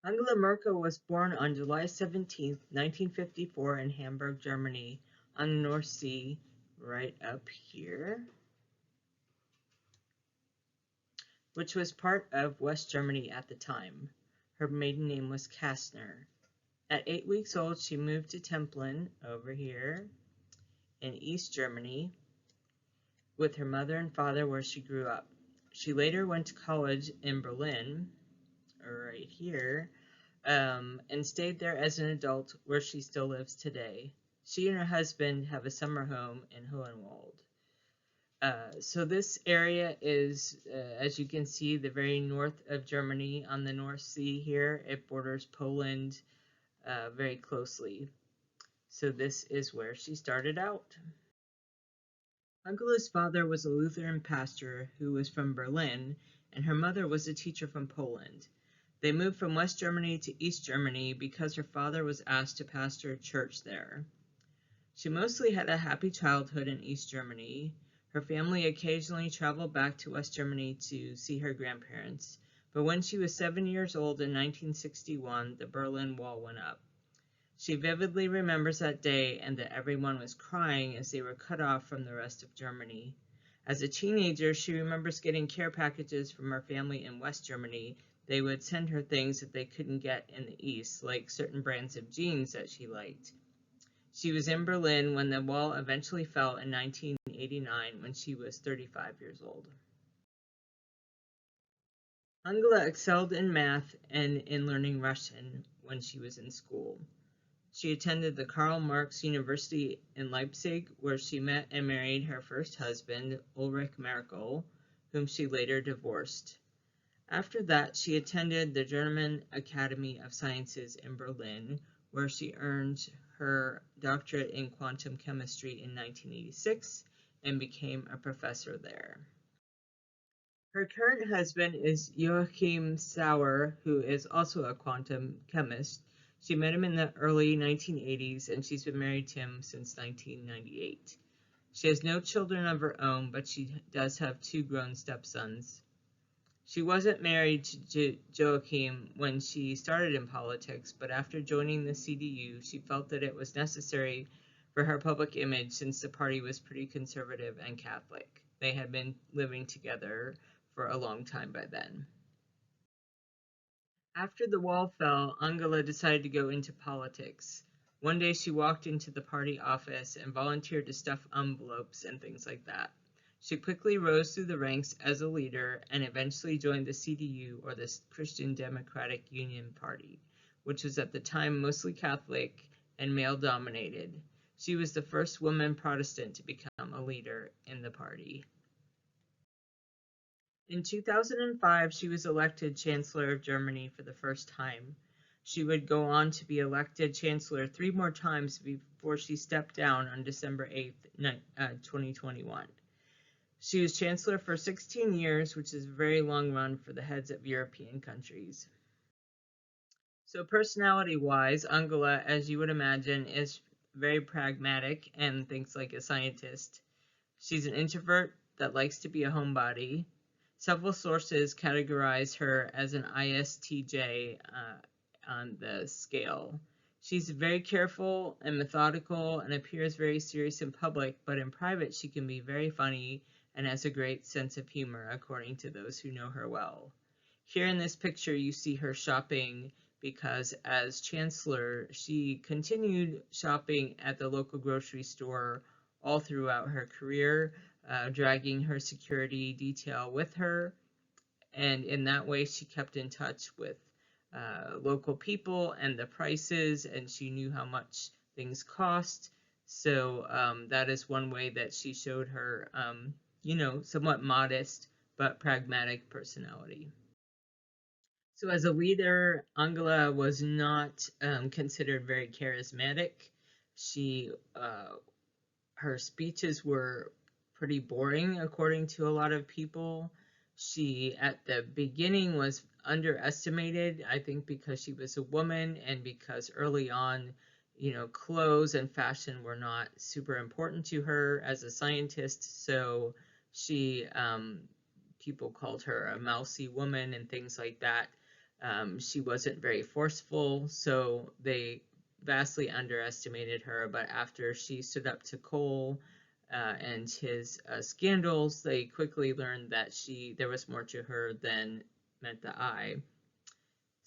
Angela Merkel was born on July 17th, 1954 in Hamburg, Germany, on the North Sea, right up here, which was part of West Germany at the time. Her maiden name was Kastner. At 8 weeks old, she moved to Templin, over here, in East Germany, with her mother and father where she grew up. She later went to college in Berlin, right here, and stayed there as an adult, where she still lives today. She and her husband have a summer home in Hohenwald. So this area is, as you can see, the very north of Germany on the North Sea here. It borders Poland very closely. So this is where she started out. Angela's father was a Lutheran pastor who was from Berlin, and her mother was a teacher from Poland. They moved from West Germany to East Germany because her father was asked to pastor a church there. She mostly had a happy childhood in East Germany. Her family occasionally traveled back to West Germany to see her grandparents, but when she was 7 years old in 1961, the Berlin Wall went up. She vividly remembers that day and that everyone was crying as they were cut off from the rest of Germany. As a teenager, she remembers getting care packages from her family in West Germany. They would send her things that they couldn't get in the East, like certain brands of jeans that she liked. She was in Berlin when the wall eventually fell in 1989 when she was 35 years old. Angela excelled in math and in learning Russian when she was in school. She attended the Karl Marx University in Leipzig, where she met and married her first husband, Ulrich Merkel, whom she later divorced. After that, she attended the German Academy of Sciences in Berlin, where she earned her doctorate in quantum chemistry in 1986 and became a professor there. Her current husband is Joachim Sauer, who is also a quantum chemist. She met him in the early 1980s, and she's been married to him since 1998. She has no children of her own, but she does have 2 grown stepsons. She wasn't married to Joachim when she started in politics, but after joining the CDU, she felt that it was necessary for her public image since the party was pretty conservative and Catholic. They had been living together for a long time by then. After the wall fell, Angela decided to go into politics. One day she walked into the party office and volunteered to stuff envelopes and things like that. She quickly rose through the ranks as a leader and eventually joined the CDU, or the Christian Democratic Union Party, which was at the time mostly Catholic and male dominated. She was the first woman Protestant to become a leader in the party. In 2005, she was elected Chancellor of Germany for the first time. She would go on to be elected Chancellor 3 more times before she stepped down on December 8th, 2021. She was Chancellor for 16 years, which is a very long run for the heads of European countries. So personality-wise, Angela, as you would imagine, is very pragmatic and thinks like a scientist. She's an introvert that likes to be a homebody. Several sources categorize her as an ISTJ on the scale. She's very careful and methodical and appears very serious in public, but in private she can be very funny and has a great sense of humor, according to those who know her well. Here in this picture you see her shopping because as Chancellor she continued shopping at the local grocery store all throughout her career, dragging her security detail with her, and in that way she kept in touch with local people and the prices, and she knew how much things cost. So that is one way that she showed her, somewhat modest but pragmatic personality. So as a leader, Angela was not considered very charismatic. She, her speeches were pretty boring, according to a lot of people. She, at the beginning, was underestimated, I think because she was a woman and because early on, clothes and fashion were not super important to her as a scientist. So she, people called her a mousy woman and things like that. She wasn't very forceful, so they vastly underestimated her. But after she stood up to Kohl and his scandals, they quickly learned that there was more to her than met the eye.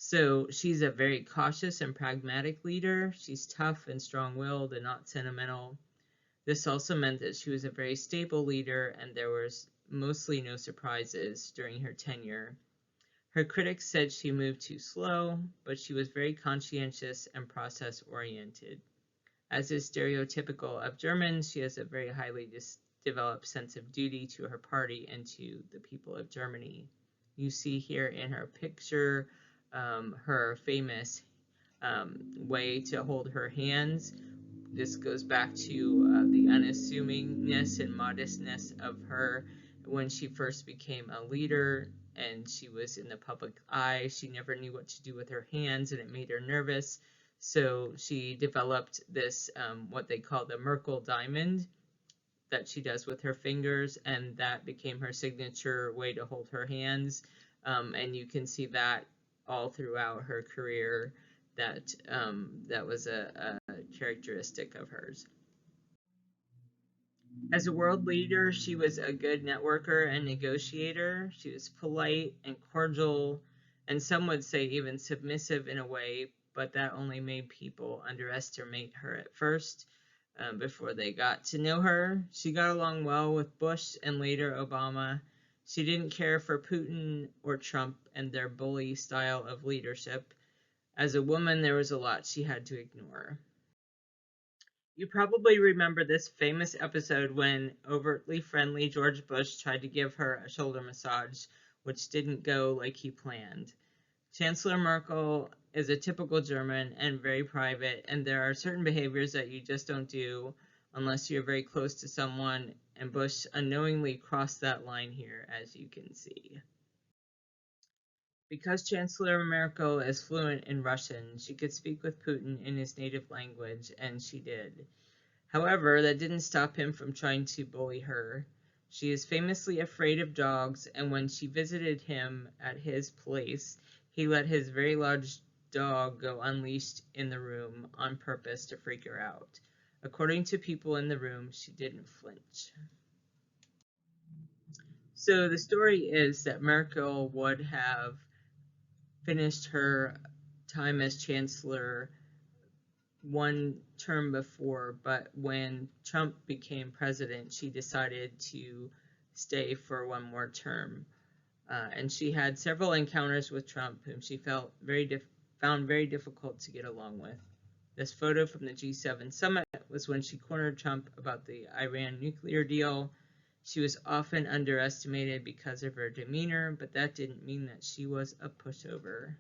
So she's a very cautious and pragmatic leader. She's tough and strong-willed and not sentimental. This also meant that she was a very stable leader, and there was mostly no surprises during her tenure. Her critics said she moved too slow, but she was very conscientious and process-oriented. As is stereotypical of Germans, she has a very highly developed sense of duty to her party and to the people of Germany. You see here in her picture her famous way to hold her hands. This goes back to the unassuming-ness and modestness of her when she first became a leader and she was in the public eye. She never knew what to do with her hands, and it made her nervous. So she developed this, what they call the Merkel diamond, that she does with her fingers, and that became her signature way to hold her hands. And you can see that all throughout her career, that that was a characteristic of hers. As a world leader, she was a good networker and negotiator. She was polite and cordial, and some would say even submissive in a way, but that only made people underestimate her at first. Before they got to know her, she got along well with Bush and later Obama. She didn't care for Putin or Trump and their bully style of leadership. As a woman, there was a lot she had to ignore. You probably remember this famous episode when overtly friendly George Bush tried to give her a shoulder massage, which didn't go like he planned. Chancellor Merkel is a typical German and very private, and there are certain behaviors that you just don't do unless you're very close to someone, and Bush unknowingly crossed that line here, as you can see. Because Chancellor Merkel is fluent in Russian, she could speak with Putin in his native language, and she did. However, that didn't stop him from trying to bully her. She is famously afraid of dogs, and when she visited him at his place, he let his very large dog go unleashed in the room on purpose to freak her out. According to people in the room, she didn't flinch. So the story is that Merkel would have finished her time as chancellor one term before, but when Trump became president, she decided to stay for one more term. And she had several encounters with Trump, whom she found very difficult to get along with. This photo from the G7 summit was when she cornered Trump about the Iran nuclear deal. She was often underestimated because of her demeanor, but that didn't mean that she was a pushover.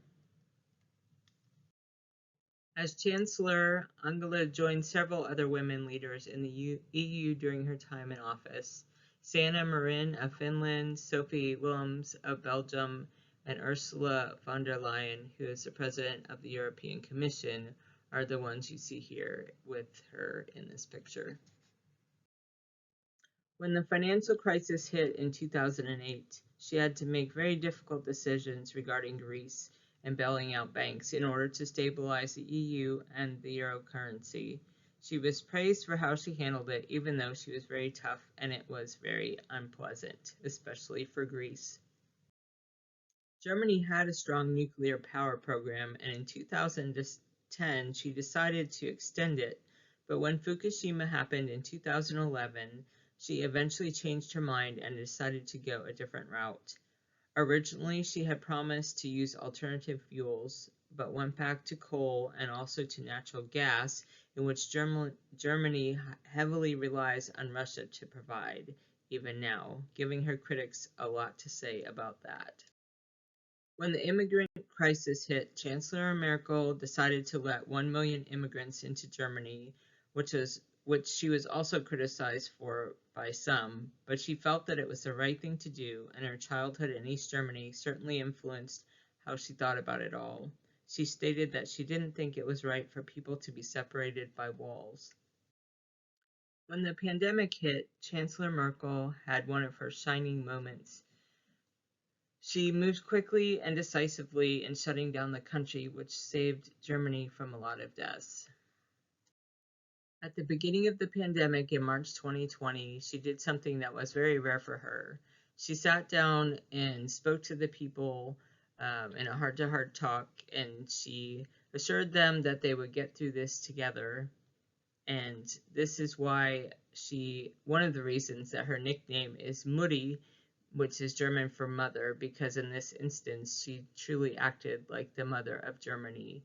As Chancellor, Angela joined several other women leaders in the EU during her time in office. Sanna Marin of Finland, Sophie Willems of Belgium, and Ursula von der Leyen, who is the president of the European Commission, are the ones you see here with her in this picture. When the financial crisis hit in 2008, she had to make very difficult decisions regarding Greece and bailing out banks in order to stabilize the EU and the euro currency. She was praised for how she handled it, even though she was very tough and it was very unpleasant, especially for Greece. Germany had a strong nuclear power program, and in 2010 she decided to extend it, but when Fukushima happened in 2011, she eventually changed her mind and decided to go a different route. Originally, she had promised to use alternative fuels, but went back to coal and also to natural gas, in which Germany heavily relies on Russia to provide, even now, giving her critics a lot to say about that. When the immigrant crisis hit, Chancellor Merkel decided to let 1 million immigrants into Germany, which she was also criticized for by some, but she felt that it was the right thing to do, and her childhood in East Germany certainly influenced how she thought about it all. She stated that she didn't think it was right for people to be separated by walls. When the pandemic hit, Chancellor Merkel had one of her shining moments. She moved quickly and decisively in shutting down the country, which saved Germany from a lot of deaths. At the beginning of the pandemic in March 2020, she did something that was very rare for her. She sat down and spoke to the people in a heart-to-heart talk, and she assured them that they would get through this together. And this is why one of the reasons that her nickname is Mutti, which is German for mother, because in this instance, she truly acted like the mother of Germany.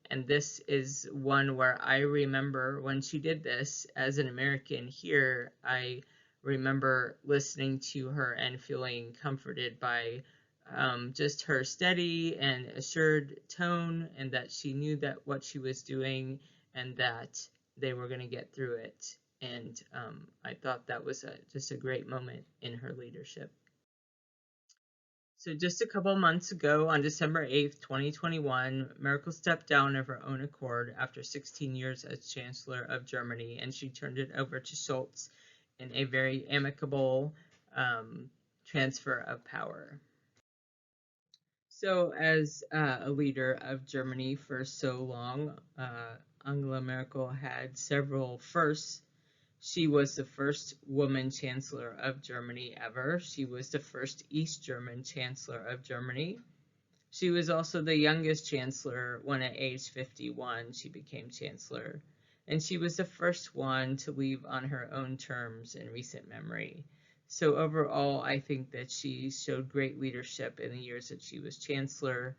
And this is one where I remember when she did this as an American here, I remember listening to her and feeling comforted by just her steady and assured tone, and that she knew that what she was doing and that they were going to get through it. And I thought that was just a great moment in her leadership. So just a couple months ago, on December 8th, 2021, Merkel stepped down of her own accord after 16 years as Chancellor of Germany, and she turned it over to Scholz in a very amicable transfer of power. So as a leader of Germany for so long, Angela Merkel had several firsts. She was the first woman chancellor of Germany ever. She was the first East German chancellor of Germany. She was also the youngest chancellor when at age 51 she became chancellor. And she was the first one to leave on her own terms in recent memory. So overall, I think that she showed great leadership in the years that she was chancellor.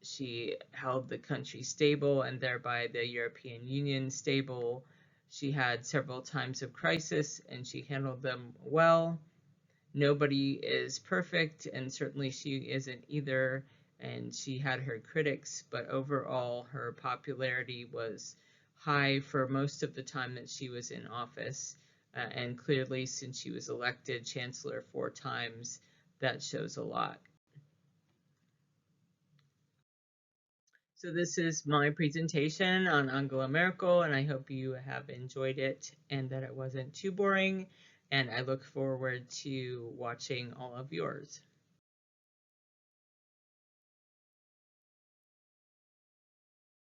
She held the country stable and thereby the European Union stable. She had several times of crisis and she handled them well. Nobody is perfect, and certainly she isn't either, and she had her critics, but overall her popularity was high for most of the time that she was in office, and clearly since she was elected chancellor 4 times, that shows a lot. So this is my presentation on Angela Merkel, and I hope you have enjoyed it and that it wasn't too boring, and I look forward to watching all of yours.